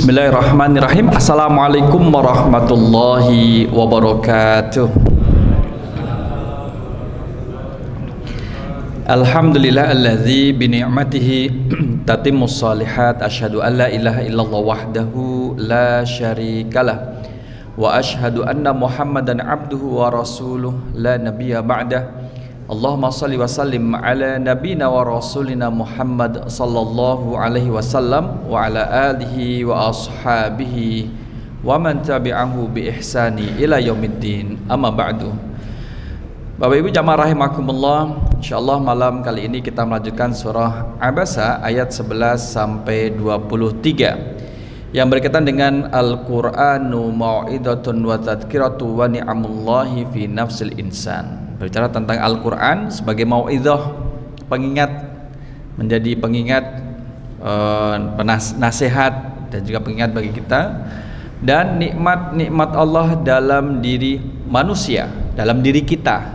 Bismillahirrahmanirrahim. Assalamualaikum warahmatullahi wabarakatuh. Alhamdulillah alladzi bi ni'matihi tatimmus shalihat. Asyhadu an la ilaha illallah wahdahu la syarikalah wa asyhadu anna Muhammadan abduhu wa rasuluh la nabiyya ba'dah. Allahumma salli wa sallim ala nabina wa rasulina Muhammad sallallahu alaihi wasallam wa ala alihi wa ashabihi wa man tabi'ahu bi ihsani ila yaumiddin. Amma ba'du. Bapak Ibu jamaah rahimakumullah, insyaallah malam kali ini kita melanjutkan surah Abasa ayat 11 sampai 23 yang berkaitan dengan Al-Qur'anu mau'izatun wa tadhkiratu wa ni'amullahi fi nafsil insan. Berbicara tentang Al-Quran sebagai mau'izah, pengingat, menjadi pengingat, nasihat dan juga pengingat bagi kita, dan nikmat-nikmat Allah dalam diri manusia, dalam diri kita.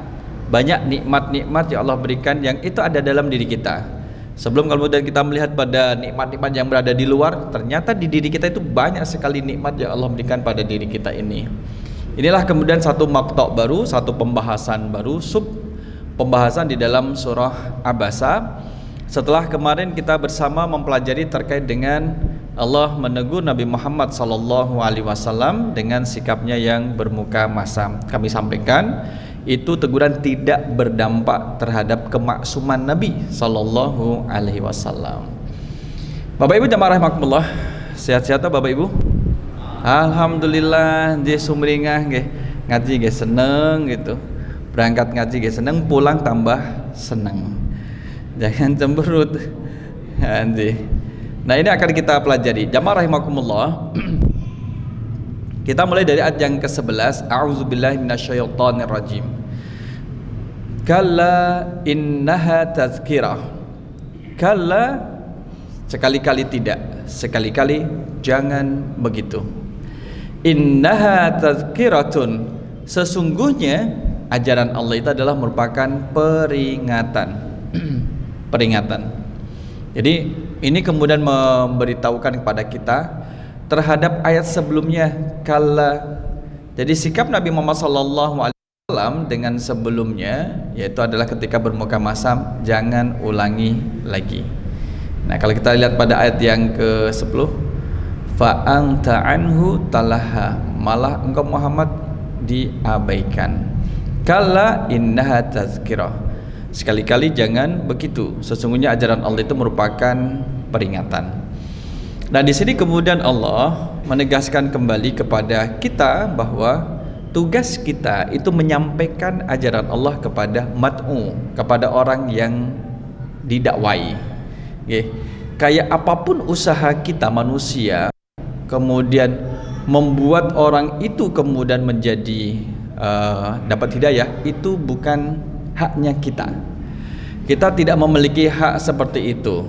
Banyak nikmat-nikmat yang Allah berikan yang itu ada dalam diri kita. Sebelum kemudian kita melihat pada nikmat-nikmat yang berada di luar, ternyata di diri kita itu banyak sekali nikmat yang Allah berikan pada diri kita ini. Inilah kemudian satu maqta' baru, satu pembahasan baru, sub pembahasan di dalam surah Abasa. Setelah kemarin kita bersama mempelajari terkait dengan Allah menegur Nabi Muhammad SAW dengan sikapnya yang bermuka masam. Kami sampaikan itu teguran tidak berdampak terhadap kemaksuman Nabi SAW. Bapak Ibu jamaah rahimakumullah, sehat-sehat Bapak Ibu? Alhamdulillah, dia sumringah nggih, ngaji nggih seneng gitu. Berangkat ngaji nggih seneng, pulang tambah seneng. Jangan cemberut. Nah, ini akan kita pelajari. Jamaah rahimakumullah. Kita mulai dari ayat yang ke-11, a'udzubillahi minasyaitonir rajim. Kalla innaha tazkirah. Kalla, sekali-kali tidak, sekali-kali jangan begitu. Innaha tazkiratun, sesungguhnya ajaran Allah itu adalah merupakan peringatan. Peringatan. Jadi ini kemudian memberitahukan kepada kita terhadap ayat sebelumnya kala. Jadi sikap Nabi Muhammad SAW dengan sebelumnya yaitu adalah ketika bermuka masam jangan ulangi lagi. Nah, kalau kita lihat pada ayat yang ke-10, fa'anta anhu talaha, malah engkau Muhammad diabaikan. Kala innaha tazkirah, sekali-kali jangan begitu, sesungguhnya ajaran Allah itu merupakan peringatan. Nah, di sini kemudian Allah menegaskan kembali kepada kita bahwa tugas kita itu menyampaikan ajaran Allah kepada mat'u, kepada orang yang didakwai. Kayak apapun usaha kita manusia kemudian membuat orang itu kemudian menjadi dapat hidayah, itu bukan haknya kita. Kita tidak memiliki hak seperti itu.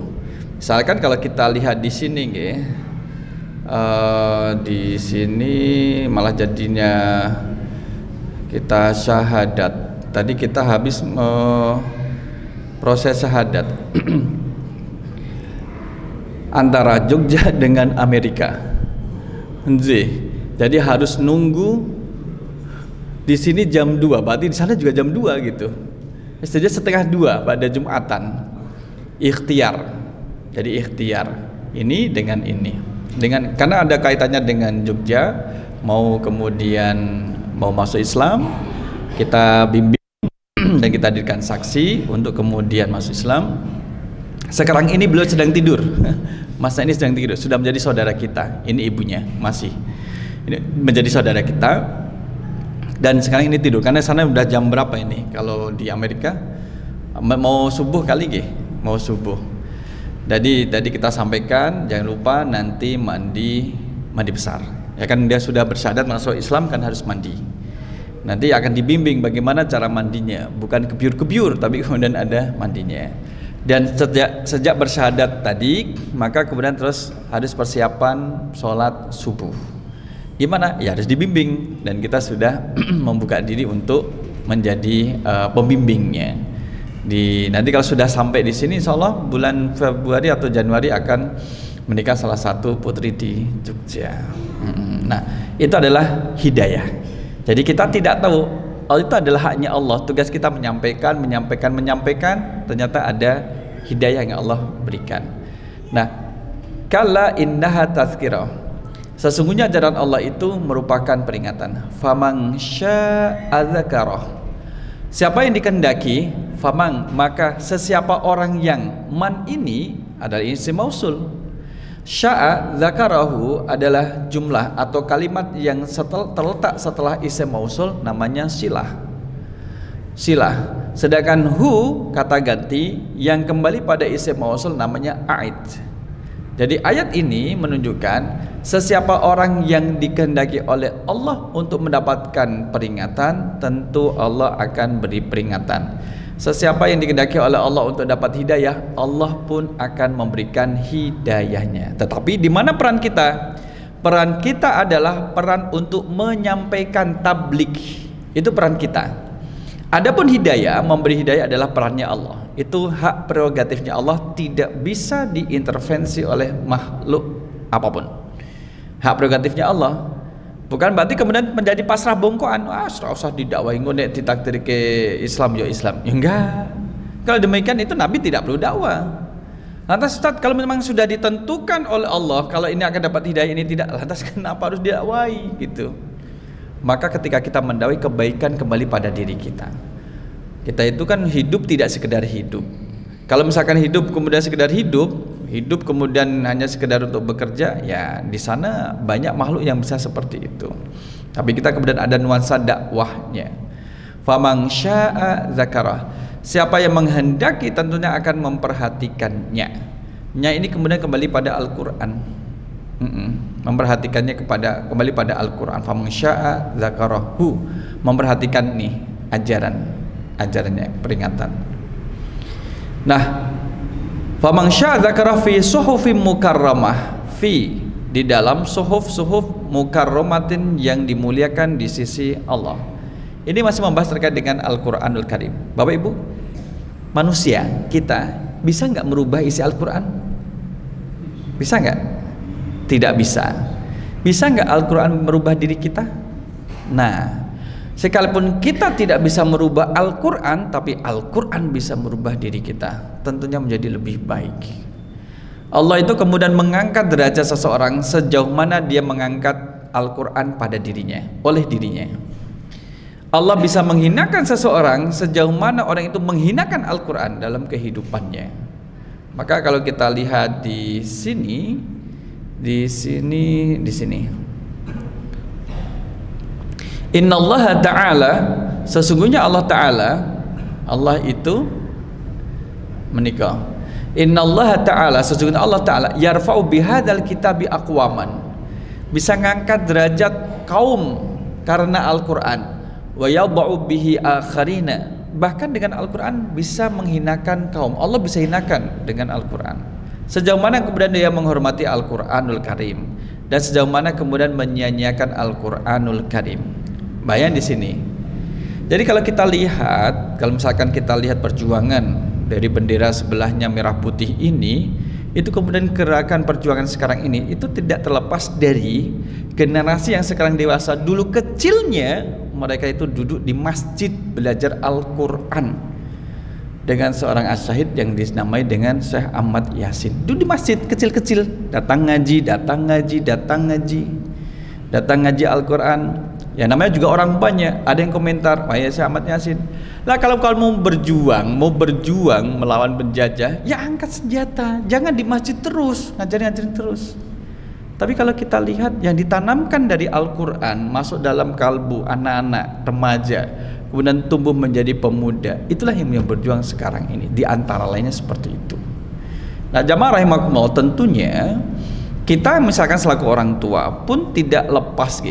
Misalkan kalau kita lihat di sini, di sini malah jadinya kita syahadat. Tadi kita habis proses syahadat antara Jogja dengan Amerika. Jadi harus nunggu di sini jam 2, berarti di sana juga jam 2 gitu. Saja setengah 2 pada Jumatan. Ikhtiar. Jadi ikhtiar ini dengan ini. Karena ada kaitannya dengan Jogja, mau kemudian mau masuk Islam, kita bimbing dan kita hadirkan saksi untuk kemudian masuk Islam. Sekarang ini beliau sedang tidur. Masa ini sedang tidur, sudah menjadi saudara kita. Ini ibunya masih ini menjadi saudara kita. Dan sekarang ini tidur karena sana udah jam berapa ini? Kalau di Amerika mau subuh kali mau subuh. Jadi tadi kita sampaikan jangan lupa nanti mandi besar. Ya kan dia sudah bersyahadat masuk Islam kan harus mandi. Nanti akan dibimbing bagaimana cara mandinya, bukan kebiur-kebiur tapi kemudian ada mandinya. Dan sejak bersyahadat tadi, maka kemudian terus harus persiapan sholat subuh. Gimana? Ya harus dibimbing, dan kita sudah membuka diri untuk menjadi pembimbingnya. Nanti kalau sudah sampai di sini, insya Allah bulan Februari atau Januari akan menikah salah satu putri di Jogja. Nah, itu adalah hidayah. Jadi kita tidak tahu, itu adalah haknya Allah. Tugas kita menyampaikan. Ternyata ada hidayah yang Allah berikan. Nah, kalla innaha tazkirah. Sesungguhnya ajaran Allah itu merupakan peringatan. Faman syaa'a dzakarah. Siapa yang dikehendaki, faman, maka sesiapa orang yang, man ini adalah isim mausul. Sya'a dzakarahu adalah jumlah atau kalimat yang terletak setelah isim mausul, namanya silah. Sedangkan hu kata ganti yang kembali pada isim mausul namanya a'id. Jadi ayat ini menunjukkan sesiapa orang yang dikehendaki oleh Allah untuk mendapatkan peringatan, tentu Allah akan beri peringatan. Sesiapa yang dikehendaki oleh Allah untuk dapat hidayah, Allah pun akan memberikan hidayahnya. Tetapi di mana peran kita? Peran kita adalah peran untuk menyampaikan tabligh. Itu peran kita. Adapun hidayah, memberi hidayah adalah perannya Allah. Itu hak prerogatifnya Allah, tidak bisa diintervensi oleh makhluk apapun. Hak prerogatifnya Allah. Bukan berarti kemudian menjadi pasrah bongkoan. Usah didakwai ngono ditakdir ke Islam ya Islam. Ya enggak. Kalau demikian itu Nabi tidak perlu dakwah. Lantas Ustaz, kalau memang sudah ditentukan oleh Allah kalau ini akan dapat hidayah, ini tidak, lantas kenapa harus didakwai gitu? Maka ketika kita mendakwai, kebaikan kembali pada diri kita. Kita itu kan hidup tidak sekedar hidup. Kalau misalkan hidup kemudian sekedar hidup kemudian hanya sekedar untuk bekerja, ya di sana banyak makhluk yang bisa seperti itu. Tapi kita kemudian ada nuansa dakwahnya. Faman syaa'a dzakarah. Siapa yang menghendaki tentunya akan memperhatikannya. Nya ini kemudian kembali pada Al-Qur'an. Memperhatikannya kembali pada Al-Quran. Faman syaa'a dzakarahu, memperhatikan nih ajarannya, peringatan. Nah, faman syaa'a dzakara fi suhufim mukarramah, di dalam suhuf mukarramatin yang dimuliakan di sisi Allah. Ini masih membahas terkait dengan Al-Quranul Karim. Bapak Ibu, manusia kita bisa nggak merubah isi Al-Quran? Bisa nggak? Tidak bisa. Bisa nggak Al-Quran merubah diri kita? Nah, sekalipun kita tidak bisa merubah Al-Quran, tapi Al-Quran bisa merubah diri kita, tentunya menjadi lebih baik. Allah itu kemudian mengangkat derajat seseorang sejauh mana dia mengangkat Al-Quran pada dirinya, oleh dirinya. Allah bisa menghinakan seseorang sejauh mana orang itu menghinakan Al-Quran dalam kehidupannya. Maka kalau kita lihat di sini, Innallaha ta'ala, sesungguhnya Allah Ta'ala, Allah itu menikah. Innallaha ta'ala, sesungguhnya Allah Ta'ala yarfa'u bihadzal kitabi aqwaman, bisa ngangkat derajat kaum karena Al-Quran, wa yadha'u bihi akharina, bahkan dengan Al-Quran bisa menghinakan kaum. Allah bisa hinakan dengan Al-Quran. Sejauh mana kemudian dia menghormati Al-Quranul Karim, dan sejauh mana kemudian menyia-nyiakan Al-Quranul Karim. Bayang di sini. Jadi kalau kita lihat, kalau misalkan kita lihat perjuangan dari bendera sebelahnya merah putih ini, itu kemudian gerakan perjuangan sekarang ini itu tidak terlepas dari generasi yang sekarang dewasa. Dulu kecilnya mereka itu duduk di masjid belajar Al-Quran dengan seorang asyahid yang dinamai dengan Syekh Ahmad Yasin. Duduk di masjid kecil-kecil, datang ngaji Al-Quran. Ya namanya juga orang banyak. Ada yang komentar, "Wah ya Syekh Ahmad Yasin. Lah kalau mau berjuang melawan penjajah, ya angkat senjata. Jangan di masjid terus, ngajarin terus." Tapi kalau kita lihat yang ditanamkan dari Al-Quran masuk dalam kalbu anak-anak, remaja, kemudian tumbuh menjadi pemuda, itulah yang berjuang sekarang ini. Di antara lainnya seperti itu. Nah, jamaah rahimakumullah, tentunya kita misalkan selaku orang tua pun tidak lepas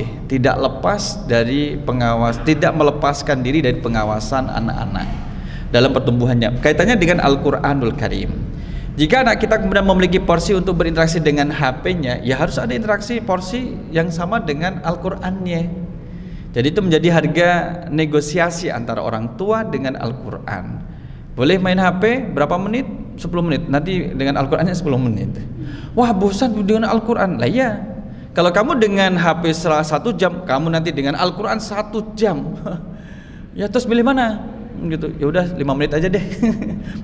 dari pengawas, tidak melepaskan diri dari pengawasan anak-anak dalam pertumbuhannya. Kaitannya dengan Al-Quranul Karim. Jika anak kita kemudian memiliki porsi untuk berinteraksi dengan HP-nya, ya harus ada interaksi porsi yang sama dengan Al-Qurannya. Jadi itu menjadi harga negosiasi antara orang tua dengan Al-Quran. Boleh main HP berapa menit? 10 10 menit, nanti dengan Al-Qur'annya 10 menit. Wah, bosan dengan Al-Qur'an. Lah iya. Kalau kamu dengan HP 1 jam, kamu nanti dengan Al-Qur'an 1 jam. Ya terus milih mana? Gitu. Ya udah 5 menit aja deh.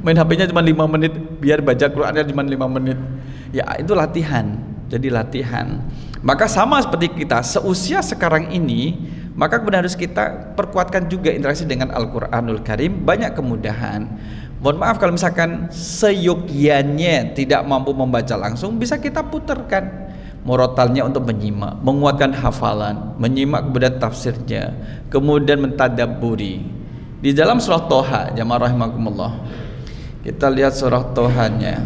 Main HP-nya cuma 5 menit, biar baca Qur'annya cuma 5 menit. Ya itu latihan. Jadi latihan. Maka sama seperti kita seusia sekarang ini, maka kemudian harus kita perkuatkan juga interaksi dengan Al-Qur'anul Karim, banyak kemudahan. Mohon maaf kalau misalkan seyogyanya tidak mampu membaca langsung, bisa kita putarkan murotalnya untuk menyimak, menguatkan hafalan, menyimak kemudian tafsirnya, kemudian mentadabburi. Di dalam surah Toha, jamaah rahimakumullah, kita lihat surah Tohanya.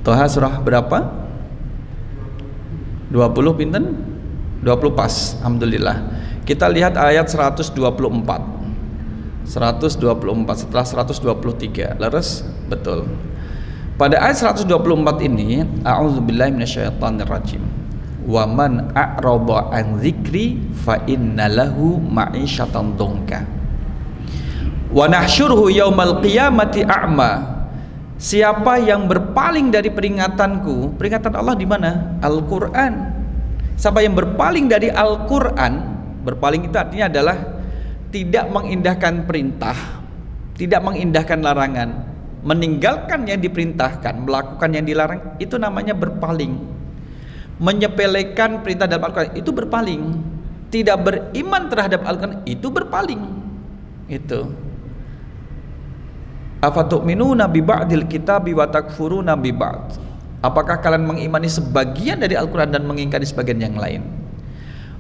Toha surah berapa? 20 pinten? 20 pas, alhamdulillah. Kita lihat ayat 124 setelah 123. Leres? Betul. Pada ayat 124 ini, a'udzubillahi minasyaitonirrajim. Wa man a'rada an dzikri fa innalahu ma'isyatan dongka. Wa nahsyuruhu yaumal qiyamati a'ma. Siapa yang berpaling dari peringatanku, peringatan Allah di mana? Al-Qur'an. Siapa yang berpaling dari Al-Qur'an, berpaling itu artinya adalah tidak mengindahkan perintah, tidak mengindahkan larangan, meninggalkan yang diperintahkan, melakukan yang dilarang, itu namanya berpaling. Menyepelekan perintah dalam Al-Qur'an itu berpaling. Tidak beriman terhadap Al-Qur'an itu berpaling. Itu. Afatu'minuna bi ba'dil kitabi wa takfuruna bi ba'd. Apakah kalian mengimani sebagian dari Al-Qur'an dan mengingkari sebagian yang lain?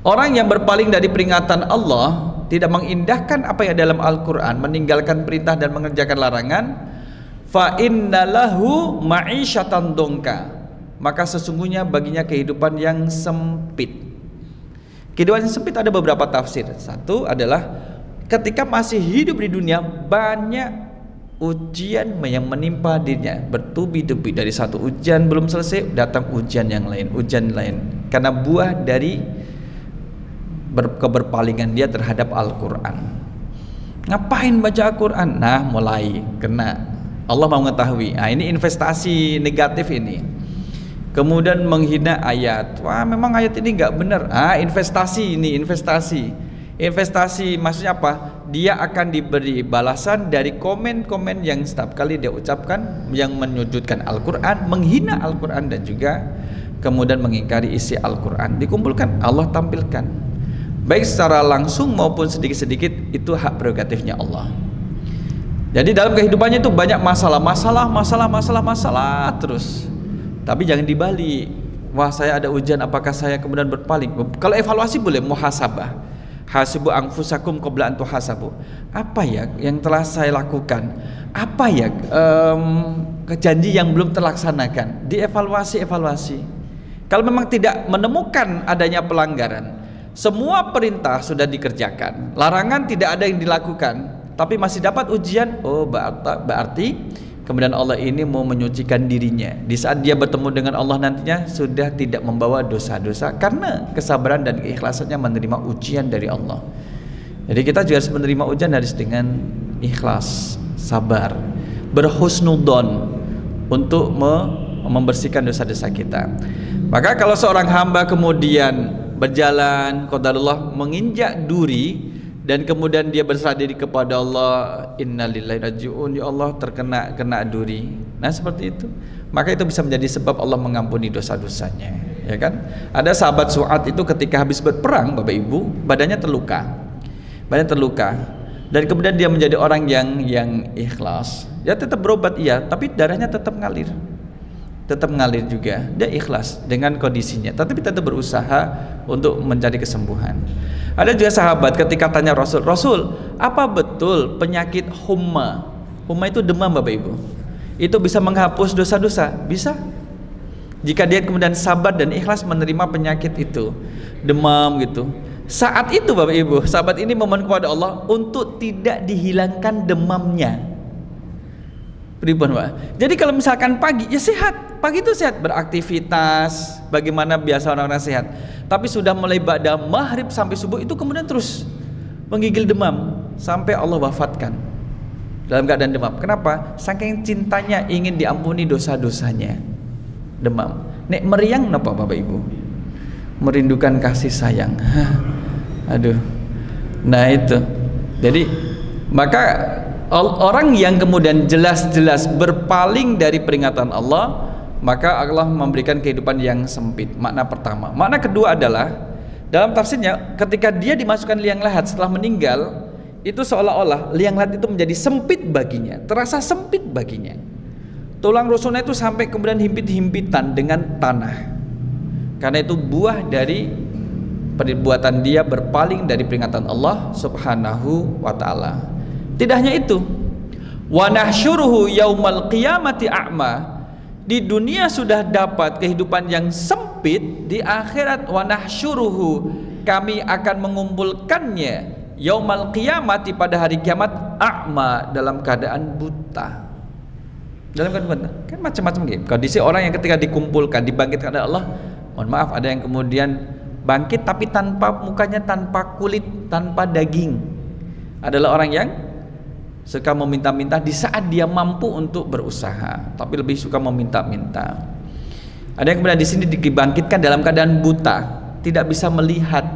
Orang yang berpaling dari peringatan Allah, tidak mengindahkan apa yang dalam Al-Qur'an, meninggalkan perintah dan mengerjakan larangan, fa innalahu ma'isyatan dongka, maka sesungguhnya baginya kehidupan yang sempit. Kehidupan yang sempit ada beberapa tafsir. Satu adalah ketika masih hidup di dunia, banyak ujian yang menimpa dirinya, bertubi-tubi. Dari satu ujian belum selesai, datang ujian yang lain, karena buah dari keberpalingan dia terhadap Al-Quran. Ngapain baca Al-Quran? Nah, mulai kena. Allah mau mengetahui. Nah, ini investasi negatif ini. Kemudian menghina ayat. Wah, memang ayat ini nggak benar. Investasi ini, investasi maksudnya apa? Dia akan diberi balasan dari komen-komen yang setiap kali dia ucapkan yang menyudutkan Al-Quran, menghina Al-Quran, dan juga kemudian mengingkari isi Al-Quran. Dikumpulkan, Allah tampilkan, baik secara langsung maupun sedikit-sedikit. Itu hak prerogatifnya Allah. Jadi dalam kehidupannya itu banyak masalah terus. Tapi jangan dibalik. Wah, saya ada ujian, apakah saya kemudian berpaling? Kalau evaluasi boleh, muhasabah. Hasibu anfusakum qabla an tuhasabu. Apa ya yang telah saya lakukan? Apa ya janji yang belum terlaksanakan? Dievaluasi. Kalau memang tidak menemukan adanya pelanggaran, semua perintah sudah dikerjakan, larangan tidak ada yang dilakukan, tapi masih dapat ujian, berarti kemudian Allah ini mau menyucikan dirinya. Di saat dia bertemu dengan Allah nantinya sudah tidak membawa dosa-dosa, karena kesabaran dan keikhlasannya menerima ujian dari Allah. Jadi kita juga harus menerima ujian harus dengan ikhlas, sabar, berhusnudon untuk membersihkan dosa-dosa kita. Maka kalau seorang hamba kemudian berjalan, qadarullah, menginjak duri, dan kemudian dia berserah diri kepada Allah, innalillahi rajiun, ya Allah, kena duri. Nah, seperti itu. Maka itu bisa menjadi sebab Allah mengampuni dosa-dosanya, ya kan? Ada sahabat Su'ad itu ketika habis berperang, Bapak Ibu, badannya terluka. Dan kemudian dia menjadi orang yang ikhlas. Dia tetap berobat, iya, tapi darahnya tetap ngalir juga. Dia ikhlas dengan kondisinya, tetapi tetap berusaha untuk mencari kesembuhan. Ada juga sahabat ketika tanya Rasul, apa betul penyakit humma? Humma itu demam, Bapak Ibu. Itu bisa menghapus dosa-dosa? Bisa. Jika dia kemudian sabar dan ikhlas menerima penyakit itu, demam gitu. Saat itu Bapak Ibu, sahabat ini memohon kepada Allah untuk tidak dihilangkan demamnya. Jadi kalau misalkan pagi, ya sehat, pagi itu sehat, beraktivitas bagaimana biasa orang-orang sehat. Tapi sudah mulai ba'da maghrib sampai subuh itu kemudian terus menggigil demam sampai Allah wafatkan. dalam keadaan demam. Kenapa? Saking cintanya ingin diampuni dosa-dosanya, demam. Nek meriang napa Bapak Ibu? Merindukan kasih sayang. Aduh. Nah itu. Jadi maka orang yang kemudian jelas-jelas berpaling dari peringatan Allah, maka Allah memberikan kehidupan yang sempit. Makna pertama. Makna kedua adalah dalam tafsirnya, ketika dia dimasukkan liang lahat setelah meninggal, itu seolah-olah liang lahat itu menjadi sempit baginya, terasa sempit baginya. Tulang rusuknya itu sampai kemudian himpit-himpitan dengan tanah. Karena itu buah dari perbuatan dia berpaling dari peringatan Allah Subhanahu wa taala. Tidak hanya itu, wa nahsyuruhu yaumal qiyamati a'ma. Di dunia sudah dapat kehidupan yang sempit, di akhirat wa nahsyuruhu, kami akan mengumpulkannya yaumal qiyamati, pada hari kiamat, a'ma, dalam keadaan buta. Dalam keadaan buta. Kan macam-macam gitu. Kondisi orang yang ketika dikumpulkan, dibangkitkan oleh Allah, mohon maaf, ada yang kemudian bangkit tapi tanpa mukanya, tanpa kulit, tanpa daging. Adalah orang yang suka meminta-minta di saat dia mampu untuk berusaha, tapi lebih suka meminta-minta. Ada yang kemudian di sini dibangkitkan dalam keadaan buta, tidak bisa melihat,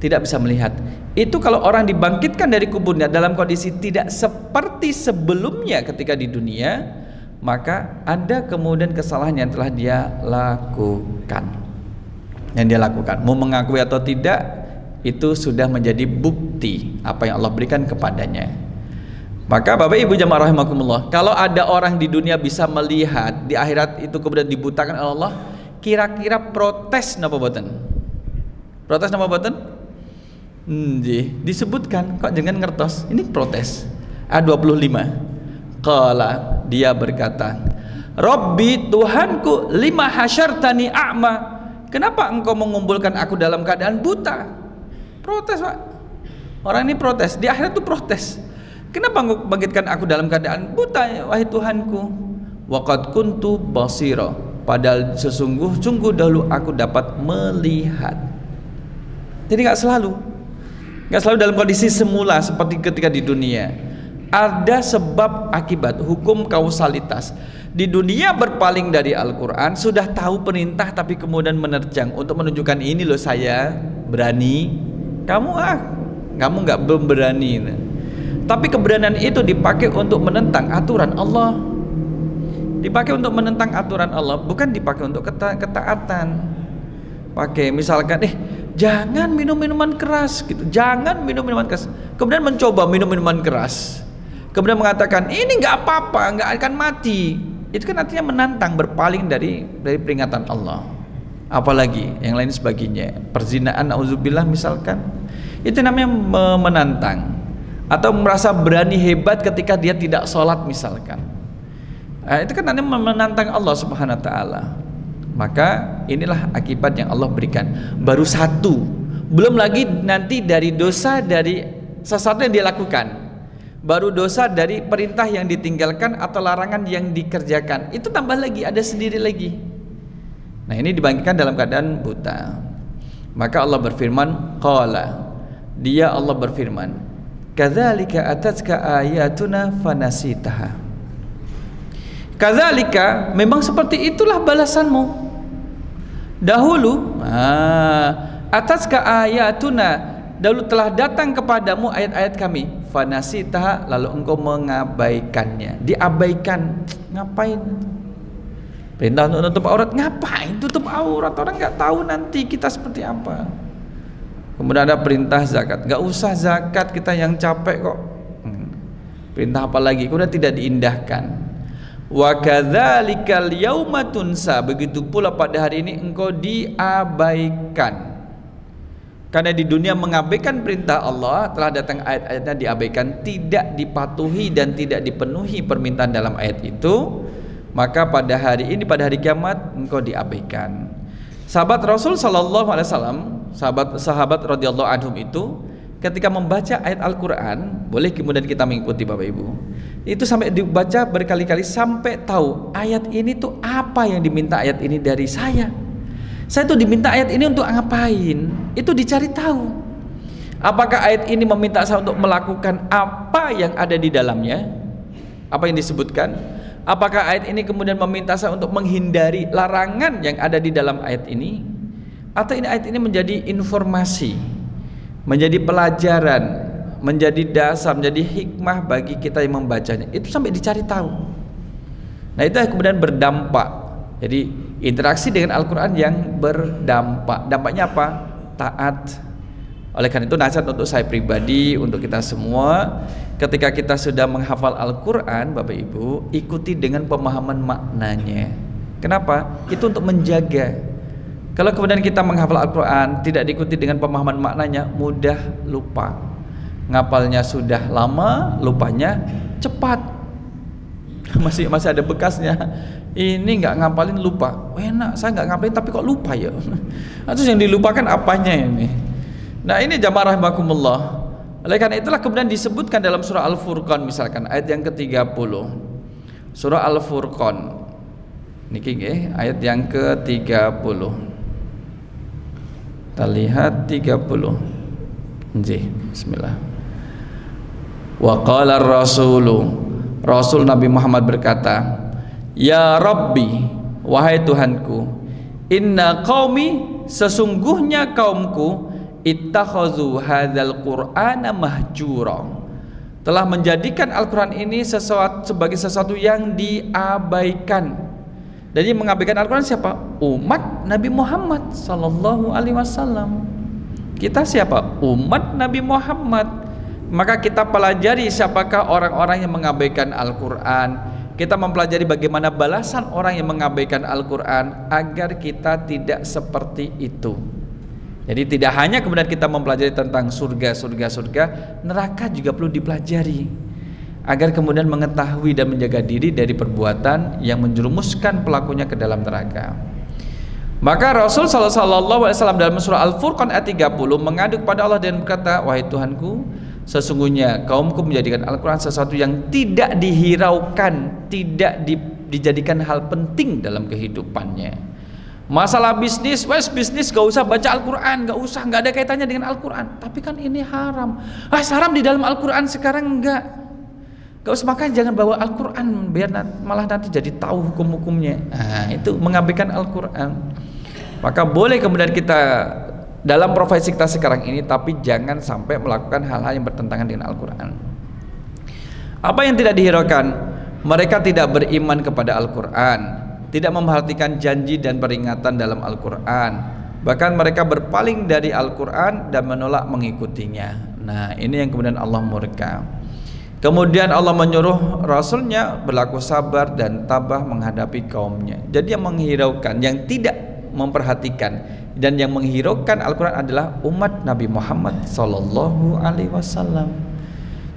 tidak bisa melihat. Itu kalau orang dibangkitkan dari kuburnya dalam kondisi tidak seperti sebelumnya ketika di dunia, maka ada kemudian kesalahan yang telah dia lakukan. Yang dia lakukan, mau mengakui atau tidak, itu sudah menjadi bukti apa yang Allah berikan kepadanya. Maka Bapak Ibu jamaah rahimakumullah, kalau ada orang di dunia bisa melihat, di akhirat itu kemudian dibutakan oleh Allah, kira-kira protes napa boten? Protes napa boten? Disebutkan kok jangan ngertos. Ini protes. A25. Qala, dia berkata, Rabbi, Tuhanku, lima hasyartani a'ma. Kenapa engkau mengumpulkan aku dalam keadaan buta? Protes, Pak. Orang ini protes, di akhirat itu protes. Kenapa engkau bangkitkan aku dalam keadaan buta, wahai Tuhanku? Waqad kuntu basira, padahal sungguh dahulu aku dapat melihat. Jadi nggak selalu dalam kondisi semula seperti ketika di dunia. Ada sebab akibat, hukum kausalitas. Di dunia berpaling dari Al-Quran, sudah tahu perintah tapi kemudian menerjang untuk menunjukkan ini loh saya berani, kamu nggak berani. Tapi keberanian itu dipakai untuk menentang aturan Allah, dipakai untuk menentang aturan Allah, bukan dipakai untuk ketaatan. Pakai misalkan jangan minum minuman keras gitu, jangan minum minuman keras, kemudian mencoba minum minuman keras, kemudian mengatakan ini nggak apa-apa, nggak akan mati. Itu kan artinya menantang, berpaling dari peringatan Allah. Apalagi yang lain sebagainya, perzinaan, nauzubillah misalkan, itu namanya menantang. Atau merasa berani hebat ketika dia tidak sholat misalkan, itu kan namanya menantang Allah Subhanahu Wa Taala. Maka inilah akibat yang Allah berikan. Baru satu, belum lagi nanti dari dosa dari sesuatu yang dia lakukan, baru dosa dari perintah yang ditinggalkan atau larangan yang dikerjakan, itu tambah lagi, ada sendiri lagi. Nah ini dibangkitkan dalam keadaan buta. Maka Allah berfirman, qala, dia Allah berfirman, kadzalika atatka ayatuna fanasitaha. Kadzalika, memang seperti itulah balasanmu dahulu. Atatka ayatuna, dahulu telah datang kepadamu ayat-ayat kami, fanasitaha, lalu engkau mengabaikannya. Diabaikan, ngapain? Perintah untuk tutup aurat, ngapain tutup aurat? Orang nggak tahu nanti kita seperti apa. Kemudian ada perintah zakat, nggak usah zakat, kita yang capek kok. Perintah apa lagi? Kemudian tidak diindahkan. Wa kadzalikal yauma tunsa, begitu pula pada hari ini engkau diabaikan. Karena di dunia mengabaikan perintah Allah, telah datang ayat-ayatnya diabaikan, tidak dipatuhi dan tidak dipenuhi permintaan dalam ayat itu, maka pada hari ini, pada hari kiamat, engkau diabaikan. Sahabat Rasul Sallallahu Alaihi Wasallam, sahabat radhiyallahu anhum itu, ketika membaca ayat Al-Quran, boleh kemudian kita mengikuti Bapak Ibu, itu sampai dibaca berkali-kali sampai tahu ayat ini tuh apa yang diminta ayat ini dari saya. Saya tuh diminta ayat ini untuk ngapain? Itu dicari tahu. Apakah ayat ini meminta saya untuk melakukan apa yang ada di dalamnya? Apa yang disebutkan? Apakah ayat ini kemudian meminta saya untuk menghindari larangan yang ada di dalam ayat ini? Atau ini ayat ini menjadi informasi, menjadi pelajaran, menjadi dasar, menjadi hikmah bagi kita yang membacanya? Itu sampai dicari tahu. Nah, itu yang kemudian berdampak. Jadi interaksi dengan Al-Quran yang berdampak. Dampaknya apa? Taat. Oleh karena itu nasihat untuk saya pribadi, untuk kita semua, ketika kita sudah menghafal Al-Quran, Bapak Ibu, ikuti dengan pemahaman maknanya. Kenapa? Itu untuk menjaga. Kalau kemudian kita menghafal Al-Quran tidak diikuti dengan pemahaman maknanya, mudah lupa. Ngapalnya sudah lama, lupanya cepat. Masih ada bekasnya. Ini nggak ngapalin lupa. Enak, saya nggak ngapalin tapi kok lupa ya. Terus yang dilupakan apanya ini? Nah, ini jamaah rahimakumullah. Oleh karena itulah kemudian disebutkan dalam surah Al-Furqan, misalkan ayat yang ke-30. Surah Al-Furqan. Niki nggih, ayat yang ke-30. Kita lihat 30. Nggih, bismillah. Wa qala ar-rasulu, Rasul Nabi Muhammad berkata, "Ya Rabbi, wahai Tuhanku, inna qaumi, sesungguhnya kaumku, ittakhazu hadzal qur'ana mahjura, telah menjadikan Al-Quran ini sebagai sesuatu yang diabaikan." Jadi mengabaikan Al-Quran siapa? Umat Nabi Muhammad sallallahu alaihi wasallam. Kita siapa? Umat Nabi Muhammad. Maka kita pelajari siapakah orang-orang yang mengabaikan Al-Quran. Kita mempelajari bagaimana balasan orang yang mengabaikan Al-Quran, agar kita tidak seperti itu. Jadi tidak hanya kemudian kita mempelajari tentang surga, neraka juga perlu dipelajari, agar kemudian mengetahui dan menjaga diri dari perbuatan yang menjerumuskan pelakunya ke dalam neraka. Maka Rasul sallallahu alaihi wasallam dalam surah Al-Furqan ayat 30 mengadu kepada Allah dan berkata, "Wahai Tuhanku, sesungguhnya kaumku menjadikan Al-Quran sesuatu yang tidak dihiraukan, tidak dijadikan hal penting dalam kehidupannya. Masalah bisnis, bisnis gak usah baca Al-Quran, gak usah, gak ada kaitannya dengan Al-Quran. Tapi kan ini haram. Haram di dalam Al-Quran, sekarang enggak. Gak usah, makanya jangan bawa Al-Quran, biar malah nanti jadi tahu hukum-hukumnya." Nah, itu mengabaikan Al-Quran. Maka boleh kemudian kita dalam profesi kita sekarang ini, tapi jangan sampai melakukan hal-hal yang bertentangan dengan Al-Quran. Apa yang tidak dihiraukan? Mereka tidak beriman kepada Al-Quran, tidak memperhatikan janji dan peringatan dalam Al-Quran, bahkan mereka berpaling dari Al-Quran dan menolak mengikutinya. Nah, ini yang kemudian Allah murka. Kemudian Allah menyuruh Rasulnya berlaku sabar dan tabah menghadapi kaumnya. Jadi yang menghiraukan, yang tidak memperhatikan dan yang menghiraukan Al-Quran adalah umat Nabi Muhammad sallallahu alaihi wasallam.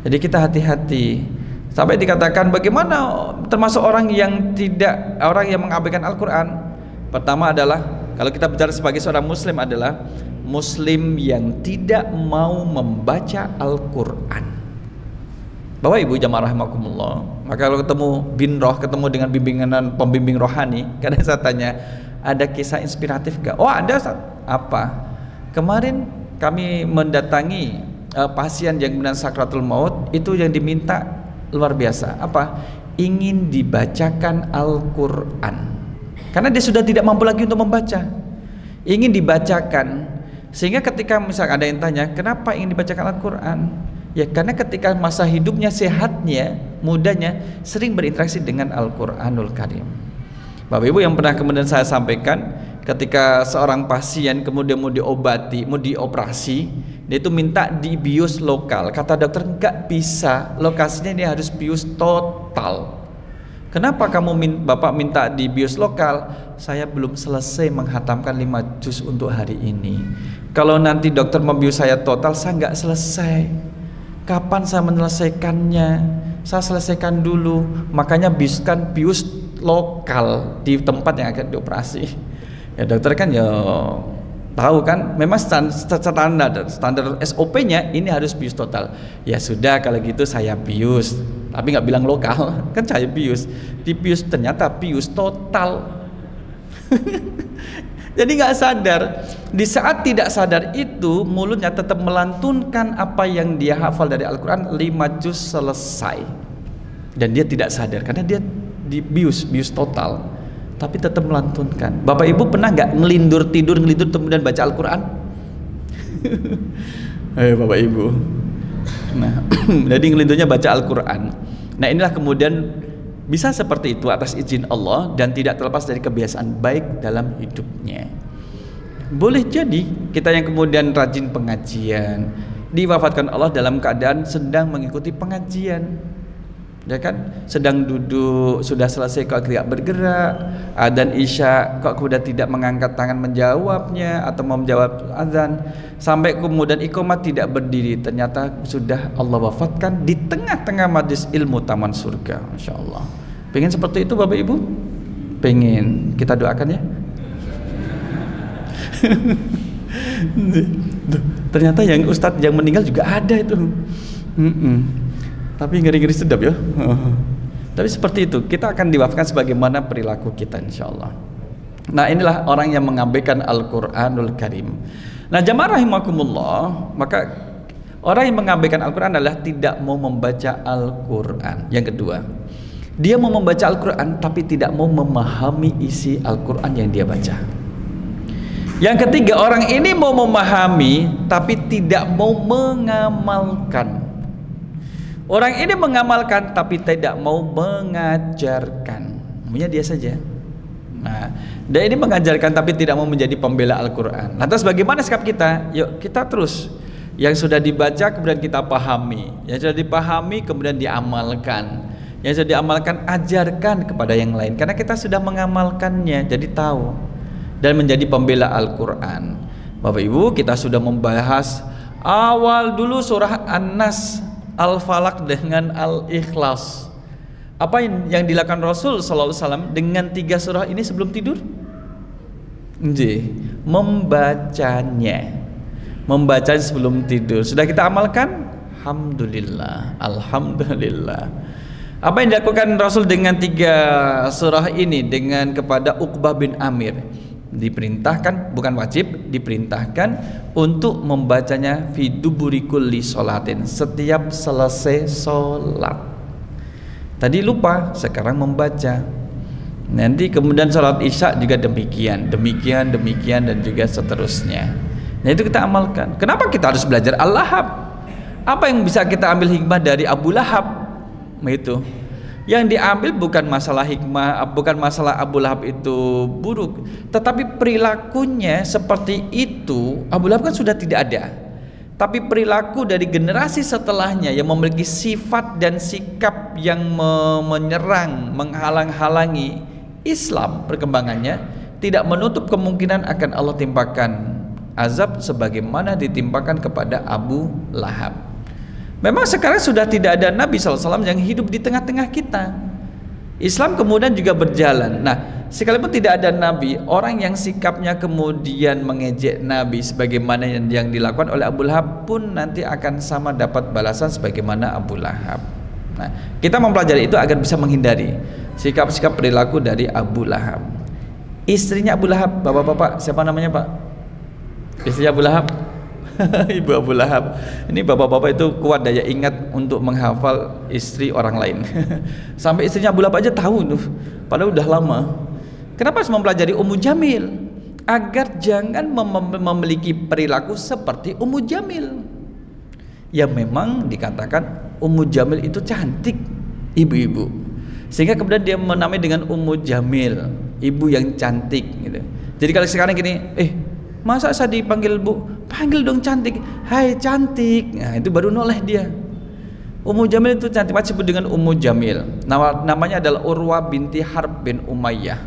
Jadi kita hati-hati. Sampai dikatakan bagaimana termasuk orang yang mengabaikan Al-Quran. Pertama adalah, kalau kita bicara sebagai seorang muslim, adalah muslim yang tidak mau membaca Al-Quran. Bapak Ibu jamaah rahimakumullah. Maka kalau ketemu dengan pembimbing rohani, kadang saya tanya, ada kisah inspiratif gak? Oh ada. Apa? Kemarin kami mendatangi pasien yang kemudian sakratul maut, itu yang diminta luar biasa. Apa? Ingin dibacakan Al-Quran, karena dia sudah tidak mampu lagi untuk membaca, ingin dibacakan. Sehingga ketika misalnya ada yang tanya, kenapa ingin dibacakan Al-Quran? Ya karena ketika masa hidupnya, sehatnya, mudanya, sering berinteraksi dengan Al-Quranul Karim. Bapak Ibu yang pernah kemudian saya sampaikan, ketika seorang pasien kemudian mau diobati, mau dioperasi, dia itu minta di bius lokal. Kata dokter, enggak bisa, lokasinya ini harus bius total. Kenapa Bapak minta di bius lokal? Saya belum selesai menghatamkan 5 juz untuk hari ini. Kalau nanti dokter membius saya total, saya enggak selesai. Kapan saya menyelesaikannya? Saya selesaikan dulu. Makanya biuskan bius lokal di tempat yang akan dioperasi. Ya dokter kan ya tahu kan, memang standar SOP-nya ini harus bius total. Ya sudah kalau gitu saya bius, tapi nggak bilang lokal, kan saya bius. Di bius ternyata bius total. Jadi nggak sadar. Di saat tidak sadar itu, mulutnya tetap melantunkan apa yang dia hafal dari Al-Quran, 5 juz selesai. dan dia tidak sadar karena dia bius total, tapi tetap melantunkan. Bapak Ibu pernah nggak ngelindur tidur kemudian baca Al-Quran? Ayo Bapak Ibu. Nah, jadi ngelindurnya baca Al-Quran. Nah, inilah kemudian bisa seperti itu atas izin Allah dan tidak terlepas dari kebiasaan baik dalam hidupnya. Boleh jadi kita yang kemudian rajin pengajian, diwafatkan Allah dalam keadaan sedang mengikuti pengajian, ya kan, sedang duduk, sudah selesai kok tidak bergerak, adzan isya kok kemudian tidak mengangkat tangan menjawabnya atau mau menjawab adzan, sampai kemudian iqamah tidak berdiri, ternyata sudah Allah wafatkan di tengah-tengah majlis ilmu taman surga. Masya Allah. Pengen seperti itu Bapak Ibu? Pengen. Kita doakan ya. Ternyata yang ustadz yang meninggal juga ada itu. Tapi ngeri-ngeri sedap ya. Tapi seperti itu, kita akan diwafatkan sebagaimana perilaku kita insyaallah. Nah, inilah orang yang mengabaikan Al-Qur'anul Karim. Nah, jamaah rahimakumullah, maka orang yang mengabaikan Al-Qur'an adalah tidak mau membaca Al-Qur'an. Yang kedua, dia mau membaca Al-Qur'an tapi tidak mau memahami isi Al-Qur'an yang dia baca. Yang ketiga, orang ini mau memahami tapi tidak mau mengamalkan. Orang ini mengamalkan tapi tidak mau mengajarkan. Maunya dia saja. Nah, dia ini mengajarkan tapi tidak mau menjadi pembela Al-Quran. Lantas bagaimana sikap kita? Yuk kita terus. Yang sudah dibaca kemudian kita pahami. Yang sudah dipahami kemudian diamalkan. Yang sudah diamalkan ajarkan kepada yang lain. Karena kita sudah mengamalkannya, jadi tahu. Dan menjadi pembela Al-Quran. Bapak Ibu, kita sudah membahas awal dulu surah An-Nas, Al-Falaq dengan Al-Ikhlas. Apa yang dilakukan Rasul sallallahu alaihi wasallam dengan 3 surah ini sebelum tidur? Membacanya sebelum tidur. Sudah kita amalkan? Alhamdulillah. Alhamdulillah. Apa yang dilakukan Rasul dengan 3 surah ini dengan kepada Uqbah bin Amir? Diperintahkan, bukan wajib, diperintahkan untuk membacanya fi duburi kulli sholatin, setiap selesai sholat. Tadi lupa, sekarang membaca. Nanti kemudian sholat isya juga demikian dan juga seterusnya. Nah, itu kita amalkan. Kenapa kita harus belajar Al-Lahab? Apa yang bisa kita ambil hikmah dari Abu Lahab? Itu yang diambil bukan masalah hikmah, bukan masalah Abu Lahab itu buruk, tetapi perilakunya seperti itu. Abu Lahab kan sudah tidak ada, tapi perilaku dari generasi setelahnya yang memiliki sifat dan sikap yang menyerang, menghalang-halangi Islam perkembangannya, tidak menutup kemungkinan akan Allah timpakan azab sebagaimana ditimpakan kepada Abu Lahab. Memang sekarang sudah tidak ada Nabi SAW yang hidup di tengah-tengah kita. Islam kemudian juga berjalan. Nah, sekalipun tidak ada Nabi, orang yang sikapnya kemudian mengejek Nabi sebagaimana yang dilakukan oleh Abu Lahab pun nanti akan sama dapat balasan sebagaimana Abu Lahab. Nah, kita mempelajari itu agar bisa menghindari sikap-sikap perilaku dari Abu Lahab. Istrinya Abu Lahab, bapak-bapak, siapa namanya Pak? Istrinya Abu Lahab? Ibu Abu Lahab. Ini bapak-bapak itu kuat daya ingat untuk menghafal istri orang lain. Sampai istrinya Abu Lahab aja tahu tuh, padahal udah lama. Kenapa harus mempelajari Ummu Jamil? Agar jangan memiliki perilaku seperti Ummu Jamil. Ya memang dikatakan Ummu Jamil itu cantik, ibu-ibu, sehingga kemudian dia menamai dengan Ummu Jamil, ibu yang cantik gitu. Jadi kalau sekarang gini, masa saya dipanggil Bu? Panggil dong cantik. Hai cantik. Nah, itu baru noleh dia. Ummu Jamil itu cantik, masih disebut dengan Ummu Jamil. Namanya adalah Urwa binti Harb bin Umayyah.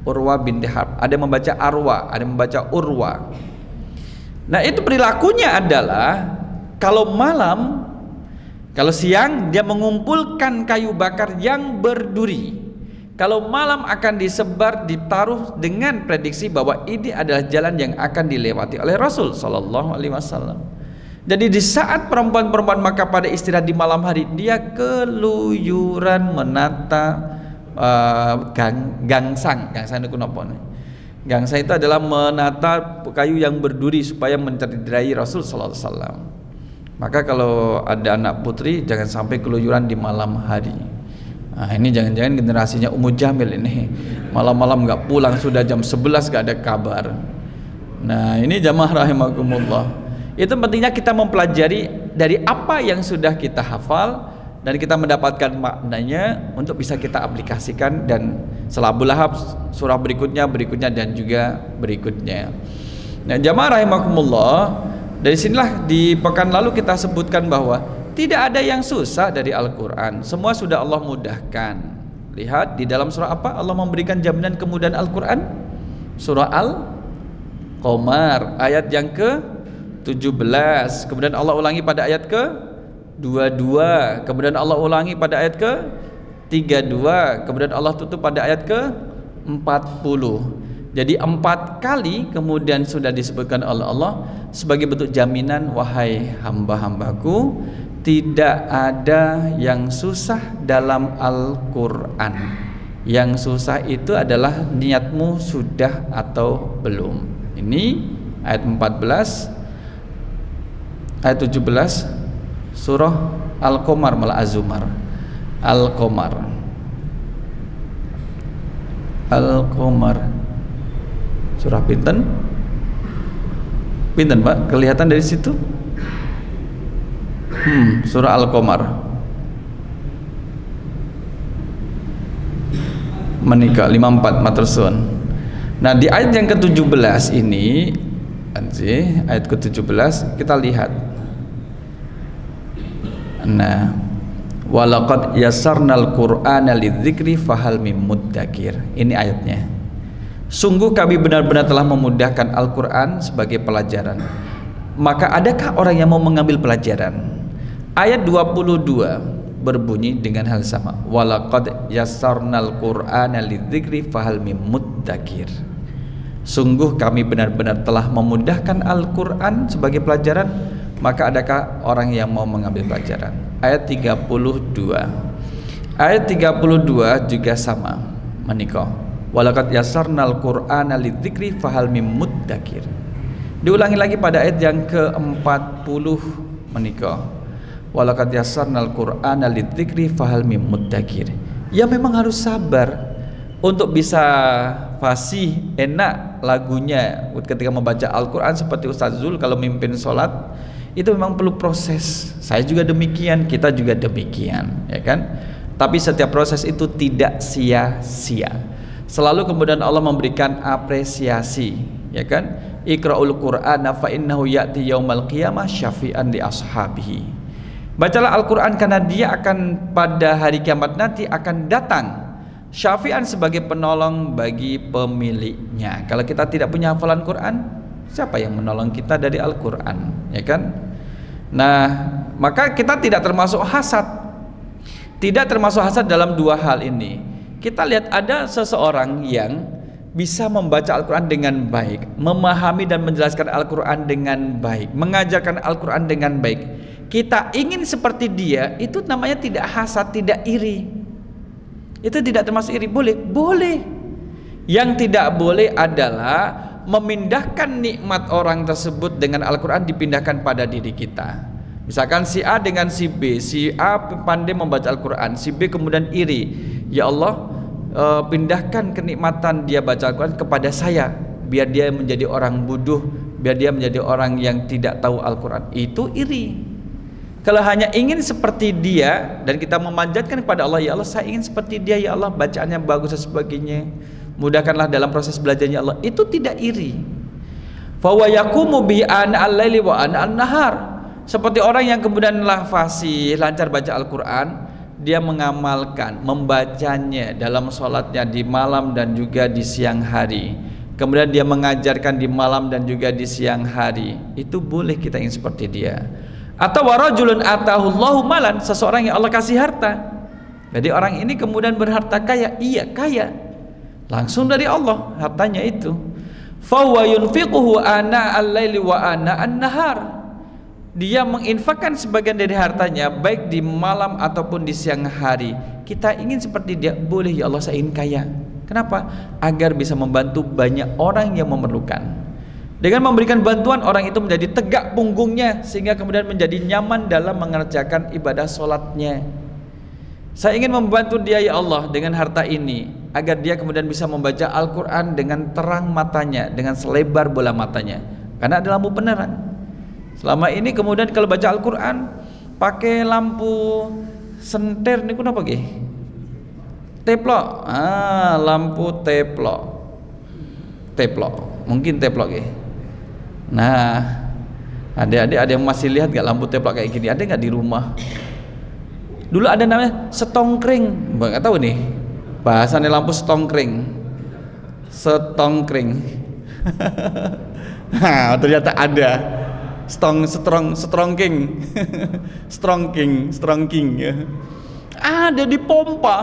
Urwa binti Harb. Ada yang membaca Arwa, ada yang membaca Urwa. Nah, itu perilakunya adalah kalau malam, kalau siang dia mengumpulkan kayu bakar yang berduri. Kalau malam akan disebar, ditaruh dengan prediksi bahwa ini adalah jalan yang akan dilewati oleh Rasul Sallallahu Alaihi Wasallam. Jadi di saat perempuan-perempuan Makkah pada istirahat di malam hari, dia keluyuran menata gangsang. Gangsang itu kenapa? Gangsang itu adalah menata kayu yang berduri supaya mencederai Rasul Sallallahu Alaihi Wasallam. Maka kalau ada anak putri jangan sampai keluyuran di malam hari. Nah, ini jangan-jangan generasinya Ummu Jamil ini, malam-malam nggak pulang, sudah jam 11 nggak ada kabar. Nah, ini jamaah rahimakumullah, itu pentingnya kita mempelajari dari apa yang sudah kita hafal dan kita mendapatkan maknanya untuk bisa kita aplikasikan, dan setelah Abu Lahab surah berikutnya dan juga berikutnya. Nah, jamaah rahimakumullah, dari sinilah di pekan lalu kita sebutkan bahwa tidak ada yang susah dari Al-Quran, semua sudah Allah mudahkan. Lihat di dalam surah apa Allah memberikan jaminan kemudahan Al-Quran? Surah Al-Qamar ayat yang ke-17, kemudian Allah ulangi pada ayat ke-22, kemudian Allah ulangi pada ayat ke-32, kemudian Allah tutup pada ayat ke-40. Jadi 4 kali kemudian sudah disebutkan oleh Allah sebagai bentuk jaminan, wahai hamba-hambaku, tidak ada yang susah dalam Al-Quran. Yang susah itu adalah niatmu sudah atau belum. Ini ayat 14, ayat 17 surah Al-Qamar, malah Az-Zumar. Al-Qamar surah pinten Pak, kelihatan dari situ? Surah Al-Qamar menikah 54 matersun. Nah, di ayat yang ke-17 ini, ayat ke-17 kita lihat. Nah, walaqad yassarnal qur'ana lidzikri fahal mim muddakir. Ini ayatnya. Sungguh kami benar-benar telah memudahkan Al-Quran sebagai pelajaran, maka adakah orang yang mau mengambil pelajaran? Ayat 22 berbunyi dengan hal sama, walaqad yassarnal qur'ana lidzikri fahal mim muddakir. Sungguh kami benar-benar telah memudahkan Al-Quran sebagai pelajaran, maka adakah orang yang mau mengambil pelajaran? Ayat 32. Ayat 32 juga sama, menikah, walaqad yassarnal qur'ana lidzikri fahal mim muddakir. Diulangi lagi pada ayat yang ke-40, menikah, walaqad yassarnal qur'ana lidzikri fahal mim muddakir. Ya, memang harus sabar untuk bisa fasih, enak lagunya ketika membaca Al-Quran. Seperti Ustaz Zul kalau mimpin sholat, itu memang perlu proses. Saya juga demikian, kita juga demikian, ya kan? Tapi setiap proses itu tidak sia-sia. Selalu kemudian Allah memberikan apresiasi, ya kan? Iqra'ul Qur'ana fa innahu ya'ti yaumal qiyamah syafi'an li ashabihi. Bacalah Al-Quran karena dia akan pada hari kiamat nanti akan datang syafi'an sebagai penolong bagi pemiliknya. Kalau kita tidak punya hafalan Quran, siapa yang menolong kita dari Al-Quran, ya kan? Nah, maka kita tidak termasuk hasad. Tidak termasuk hasad dalam dua hal ini. Kita lihat ada seseorang yang bisa membaca Al-Quran dengan baik, memahami dan menjelaskan Al-Quran dengan baik, mengajarkan Al-Quran dengan baik. Kita ingin seperti dia, itu namanya tidak hasad, tidak iri. Itu tidak termasuk iri. Boleh? Boleh. Yang tidak boleh adalah memindahkan nikmat orang tersebut dengan Al-Quran dipindahkan pada diri kita. Misalkan si A dengan si B, si A pandai membaca Al-Quran, si B kemudian iri. Ya Allah, pindahkan kenikmatan dia baca Al-Quran kepada saya, biar dia menjadi orang bodoh, biar dia menjadi orang yang tidak tahu Al-Quran. Itu iri. Kalau hanya ingin seperti dia dan kita memanjatkan kepada Allah, ya Allah saya ingin seperti dia, ya Allah bacaannya bagus dan sebagainya, mudahkanlah dalam proses belajarnya Allah, itu tidak iri. Fa wa yaqumu bi ana al-laili wa ana an-nahar. Seperti orang yang kemudian fasih, lancar baca Al-Quran, dia mengamalkan, membacanya dalam sholatnya di malam dan juga di siang hari. Kemudian dia mengajarkan di malam dan juga di siang hari. Itu boleh kita ingin seperti dia. Atau warajulun atahullahu malan, seseorang yang Allah kasih harta. Jadi orang ini kemudian berharta kaya, iya kaya, langsung dari Allah hartanya itu. Fa huwa yunfiquhu ana al-laili wa ana an-nahar. Dia menginfakkan sebagian dari hartanya baik di malam ataupun di siang hari. Kita ingin seperti dia, boleh ya Allah saya ingin kaya. Kenapa? Agar bisa membantu banyak orang yang memerlukan. Dengan memberikan bantuan, orang itu menjadi tegak punggungnya, sehingga kemudian menjadi nyaman dalam mengerjakan ibadah sholatnya. Saya ingin membantu dia ya Allah dengan harta ini, agar dia kemudian bisa membaca Al-Quran dengan terang matanya, dengan selebar bola matanya, karena ada lampu penerang. Selama ini kemudian kalau baca Al-Quran pakai lampu senter ini kenapa ge? Teplok, lampu teplok, mungkin teplok ge. Nah, adik-adik ada yang masih lihat gak lampu teplok kayak gini? Ada gak di rumah? Dulu ada namanya setongkring, nggak tahu nih bahasanya lampu setongkring. Nah, ternyata ada strongking ya. Ada dipompa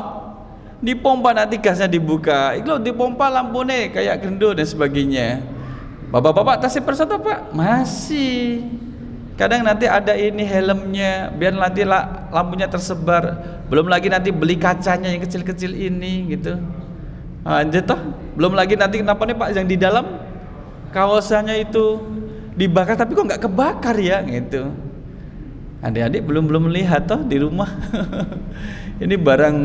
nanti gasnya dibuka. Itu dipompa lampu nih kayak gendut dan sebagainya. Bapak-bapak tasih persatu Pak? Masih. Kadang nanti ada ini helmnya, biar nanti lampunya tersebar. Belum lagi nanti beli kacanya yang kecil-kecil ini gitu. Toh, belum lagi nanti kenapa nih Pak yang di dalam kawasannya itu dibakar tapi kok nggak kebakar ya gitu. Adik-adik belum lihat toh di rumah. Ini barang.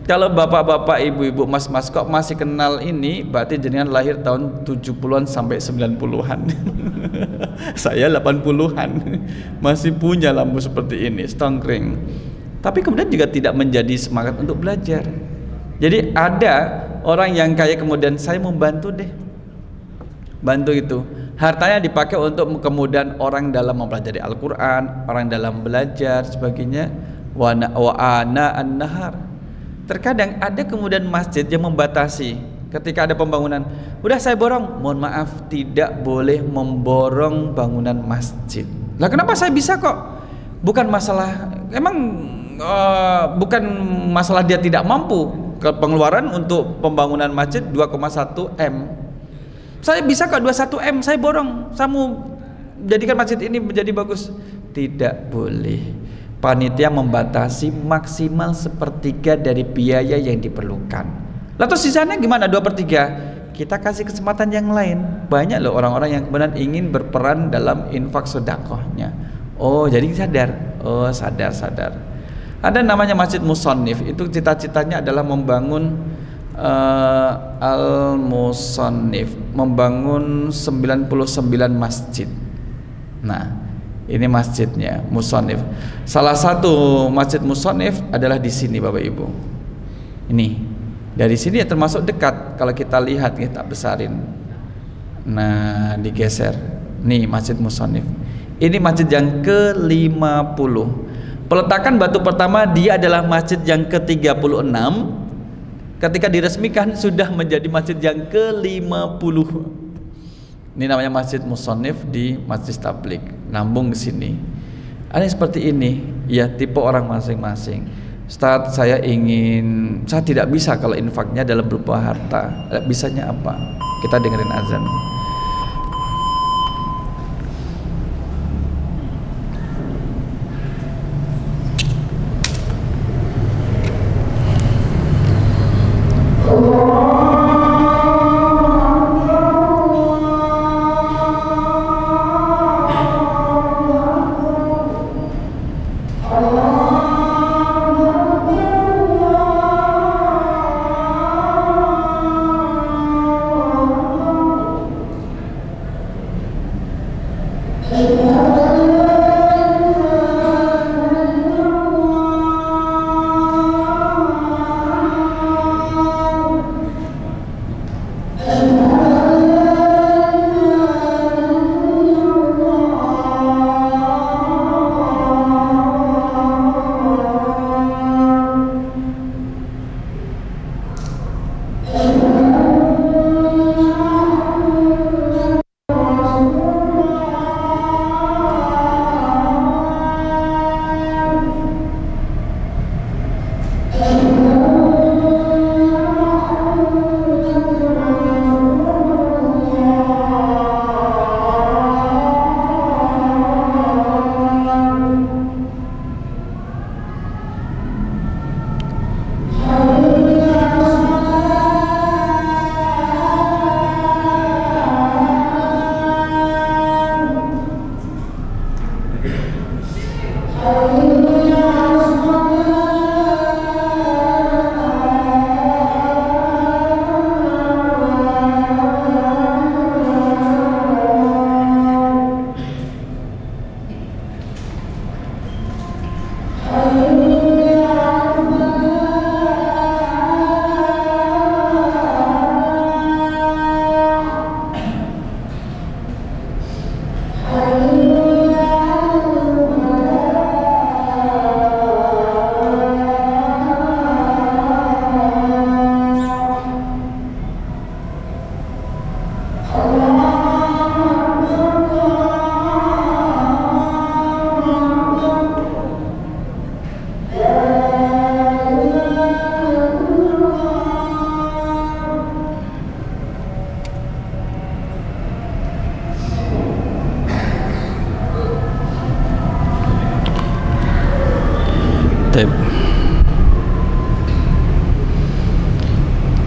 Kalau bapak-bapak, ibu-ibu, mas-mas kok masih kenal ini, berarti jenengan lahir tahun 70-an sampai 90-an. Saya 80-an masih punya lampu seperti ini, stongkring. Tapi kemudian juga tidak menjadi semangat untuk belajar. Jadi ada orang yang kayak kemudian saya mau bantu deh. Bantu itu. Hartanya dipakai untuk kemudian orang dalam mempelajari Al-Quran, orang dalam belajar sebagainya. Wa ana an-nahar. Terkadang ada kemudian masjid yang membatasi ketika ada pembangunan. Udah saya borong, mohon maaf tidak boleh memborong bangunan masjid. Lah kenapa saya bisa kok? Bukan masalah, bukan masalah dia tidak mampu. Pengeluaran untuk pembangunan masjid 2,1 M. Saya bisa kok 21 M, saya borong. Saya mau jadikan masjid ini menjadi bagus. Tidak boleh. Panitia membatasi maksimal 1/3 dari biaya yang diperlukan. Lalu sisanya gimana? 2/3? Kita kasih kesempatan yang lain. Banyak loh orang-orang yang kemudian ingin berperan dalam infak sedekahnya. Oh, jadi sadar. Oh, sadar. Ada namanya Masjid Musannif. Itu cita-citanya adalah membangun Al-Musannif, membangun 99 masjid. Nah, ini masjidnya Musannif. Salah satu masjid Musannif adalah di sini Bapak Ibu. Ini dari sini ya termasuk dekat. Kalau kita lihat kita besarin. Nah, digeser. Nih Masjid Musannif. Ini masjid yang ke-50. Peletakan batu pertama dia adalah masjid yang ke-36. Ketika diresmikan sudah menjadi masjid yang ke-50. Ini namanya Masjid Musannif di Masjid Tablik. Nambung ke sini. Ada yang seperti ini, ya tipe orang masing-masing. Ustaz, saya tidak bisa kalau infaknya dalam berupa harta. Bisanya apa? Kita dengerin azan.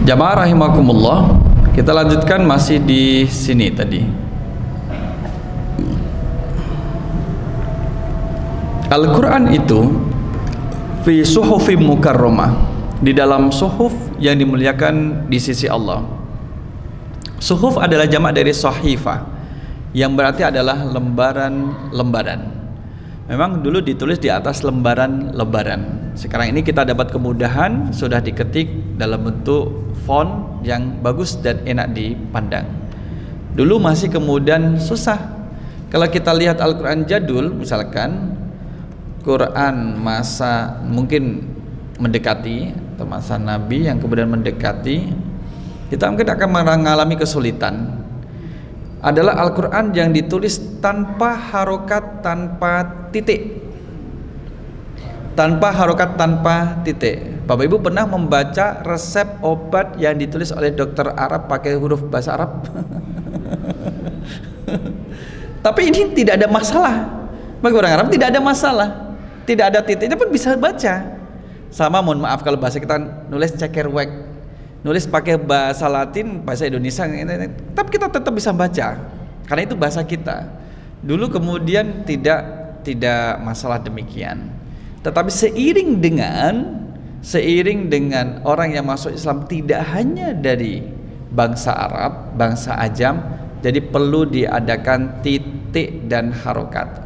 Jamaah rahimakumullah, kita lanjutkan masih di sini tadi. Al-Quran itu fi suhufim mukarramah, di dalam suhuf yang dimuliakan di sisi Allah. Suhuf adalah jamak dari sahifah, yang berarti adalah lembaran-lembaran. Memang dulu ditulis di atas lembaran-lembaran. Sekarang ini kita dapat kemudahan, sudah diketik dalam bentuk font yang bagus dan enak dipandang. Dulu masih kemudian susah. Kalau kita lihat Al-Quran jadul, misalkan Quran masa mungkin mendekati, atau masa Nabi yang kemudian mendekati, kita mungkin akan mengalami kesulitan. Adalah Al-Quran yang ditulis tanpa harokat, tanpa titik, tanpa harokat, tanpa titik. Bapak Ibu pernah membaca resep obat yang ditulis oleh dokter Arab pakai huruf bahasa Arab? Tapi ini tidak ada masalah. Bagi orang Arab tidak ada masalah, tidak ada titiknya pun bisa baca. Sama, mohon maaf kalau bahasa kita nulis cekerwek, nulis pakai bahasa Latin, bahasa Indonesia, tapi kita tetap bisa baca karena itu bahasa kita. Dulu kemudian tidak masalah demikian. Tetapi seiring dengan orang yang masuk Islam tidak hanya dari bangsa Arab, bangsa Ajam, jadi perlu diadakan titik dan harokat.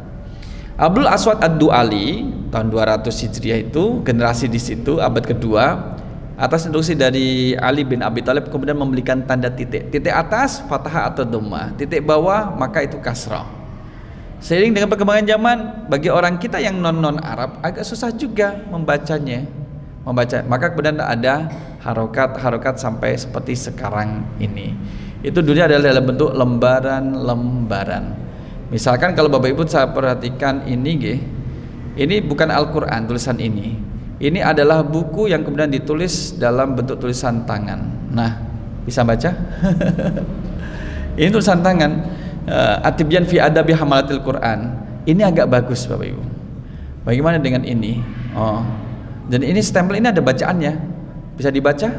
Abdul Aswad Ad-Du'ali tahun 200 Hijriah itu generasi di situ abad kedua, atas instruksi dari Ali bin Abi Thalib kemudian memberikan tanda titik. Titik atas fathah atau dhammah, titik bawah maka itu kasrah. Seiring dengan perkembangan zaman, bagi orang kita yang non Arab agak susah juga membaca. Maka kemudian ada harokat harokat sampai seperti sekarang ini. Itu dulunya adalah dalam bentuk lembaran-lembaran. Misalkan kalau Bapak Ibu saya perhatikan ini bukan Al-Quran tulisan ini. Ini adalah buku yang kemudian ditulis dalam bentuk tulisan tangan. Nah, bisa baca? Ini tulisan tangan. At-Tibyan fi Adabi Hamalatil Quran. Ini agak bagus Bapak Ibu. Bagaimana dengan ini? Oh, dan ini stempel ini ada bacaannya. Bisa dibaca?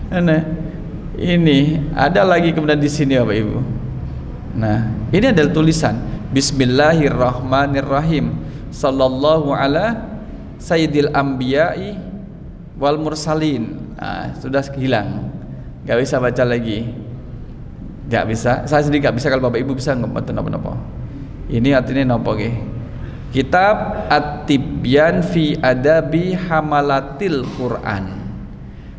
Nah, ini ada lagi kemudian di sini Bapak Ibu. Nah, ini adalah tulisan Bismillahirrahmanirrahim. Sallallahu ala sayyidil anbiya'i wal mursalin. Sudah hilang, gak bisa baca lagi, gak bisa. Saya sendiri gak bisa, kalau Bapak Ibu bisa nggak napa-napa. Ini artinya napa nggih? Kitab At-Tibyan fi Adabi Hamalatil Quran.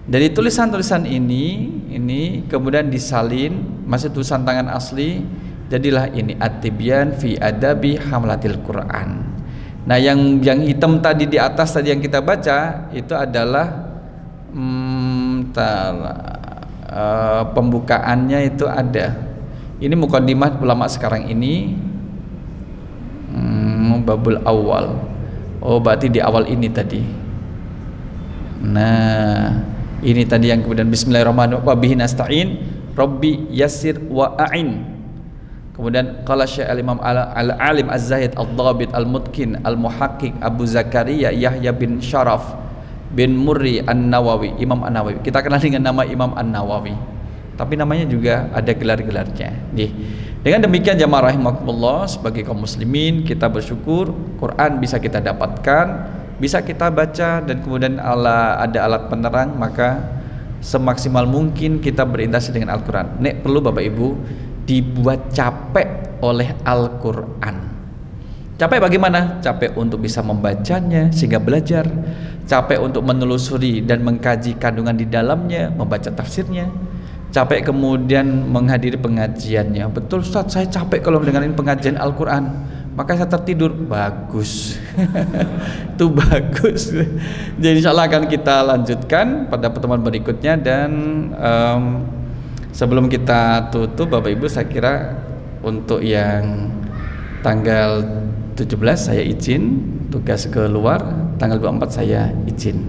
Dari tulisan-tulisan ini kemudian disalin, masih tulisan tangan asli, jadilah ini At-Tibyan fi Adabi Hamalatil Quran. Nah, yang hitam tadi di atas tadi yang kita baca itu adalah pembukaannya itu ada. Ini muqaddimah ulama sekarang ini, babul awal. Oh, berarti di awal ini tadi. Nah, ini tadi yang kemudian Bismillahirrahmanirrahim wa bihi nasta'in Rabbi yassir wa a'in. Kemudian qala Syekh al-Imam al-Alim Az-Zahid Al-Dhabit Al-Mutqin Al-Muhaqqiq Abu Zakaria Yahya bin Syaraf bin Murri An-Nawawi, Imam An-Nawawi. Kita kenal dengan nama Imam An-Nawawi, tapi namanya juga ada gelar-gelarnya. Dengan demikian jamaah rahimakumullah, sebagai kaum muslimin kita bersyukur Quran bisa kita dapatkan, bisa kita baca, dan kemudian ada alat penerang, maka semaksimal mungkin kita berinteraksi dengan Al-Quran. Nek perlu Bapak Ibu dibuat capek oleh Al-Quran. Capek bagaimana? Capek untuk bisa membacanya sehingga belajar, capek untuk menelusuri dan mengkaji kandungan di dalamnya, membaca tafsirnya, capek kemudian menghadiri pengajiannya. Betul Ustaz, saya capek kalau mendengarin pengajian Al-Quran, maka saya tertidur. Bagus. Itu bagus. Jadi insyaallah akan kita lanjutkan pada pertemuan berikutnya. Dan sebelum kita tutup Bapak Ibu, saya kira untuk yang tanggal 17 saya izin tugas keluar, tanggal 24 saya izin.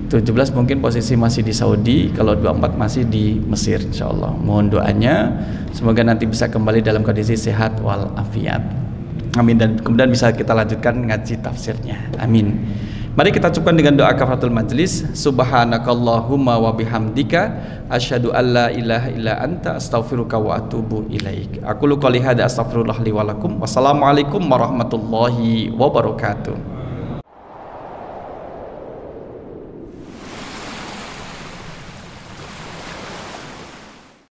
17 mungkin posisi masih di Saudi, kalau 24 masih di Mesir insyaallah. Mohon doanya semoga nanti bisa kembali dalam kondisi sehat walafiat. Amin. Dan kemudian bisa kita lanjutkan ngaji tafsirnya. Amin. Mari kita cukupkan dengan doa kafaratul majlis. Subhanakallahumma wa bihamdika asyhadu an la ilaha illa anta astaghfiruka wa atubu ilaik. Aku qouli hadza astaghfirullah li wa lakum. Wassalamualaikum warahmatullahi wabarakatuh.